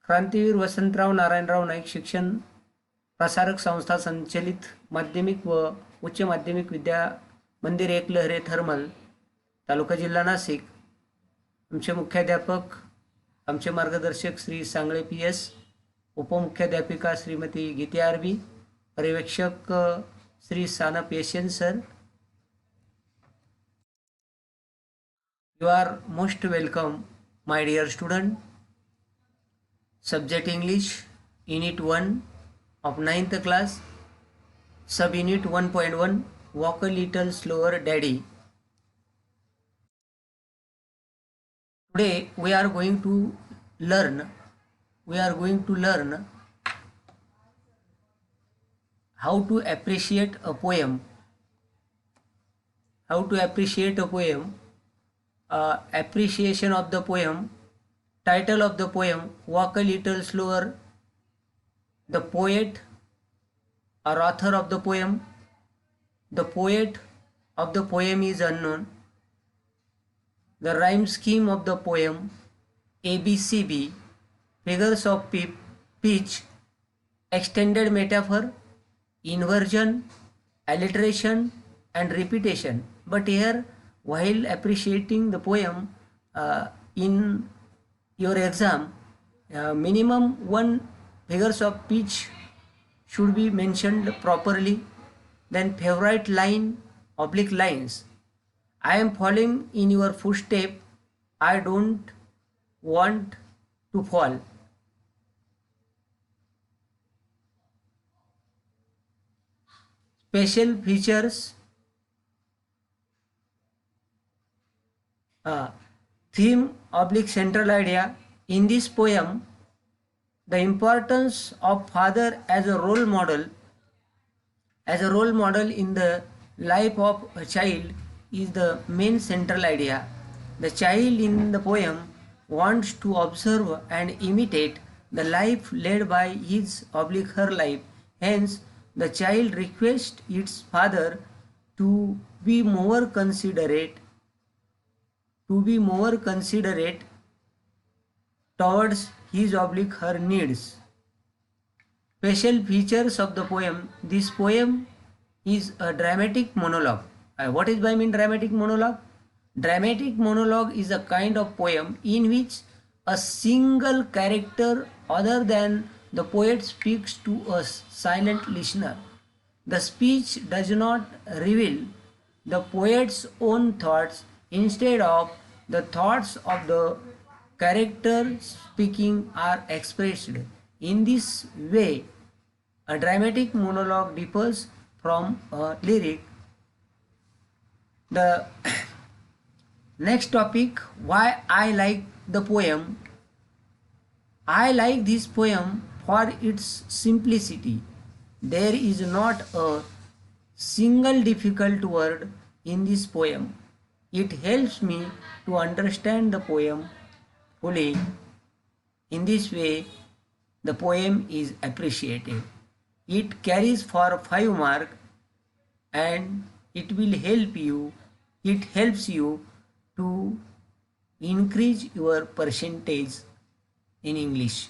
क्रांतीवीर वसंतराव नारायणराव नाईक शिक्षण प्रसारक संस्था संचलित माध्यमिक व उच्च माध्यमिक विद्या मंदिर एकलहरे थर्मल तालुका जिल्हा नाशिक। आमचे मुख्याध्यापक आमचे मार्गदर्शक श्री सांगळे PS, उपमुख्याध्यापिका श्रीमती गीते आरबी, पर्यवेक्षक Shri Sanap Yashwant sir. You are most welcome, my dear student. Subject English, Unit 1 of 9th class, Sub-Unit 1.1, Walk a Little Slower, Daddy. Today we are going to learn how to appreciate a poem. How to appreciate a poem. Appreciation of the poem. Title of the poem, Walk a Little Slower. The poet or author of the poem. The poet of the poem is unknown. The rhyme scheme of the poem, ABCB. Figures of pitch, extended metaphor, inversion, alliteration and repetition. But here, while appreciating the poem in your exam, minimum one figures of pitch should be mentioned properly. Then favorite line, oblique lines. I am following in your footstep. I don't want to fall. Special features. Theme oblique central idea. In this poem, the importance of father as a role model in the life of a child is the main central idea. The child in the poem wants to observe and imitate the life led by his oblique her life. Hence, the child requests its father to be more considerate towards his oblique her needs. Special features of the poem. This poem is a dramatic monologue. What is by mean dramatic monologue? Dramatic monologue is a kind of poem in which a single character other than the poet speaks to a silent listener. The speech does not reveal the poet's own thoughts. Instead of the thoughts of the character speaking are expressed. In this way, a dramatic monologue differs from a lyric. The next topic, why I like the poem. I like this poem for its simplicity. There is not a single difficult word in this poem. It helps me to understand the poem fully. In this way, the poem is appreciated. It carries for 5 marks and it helps you to increase your percentage in English.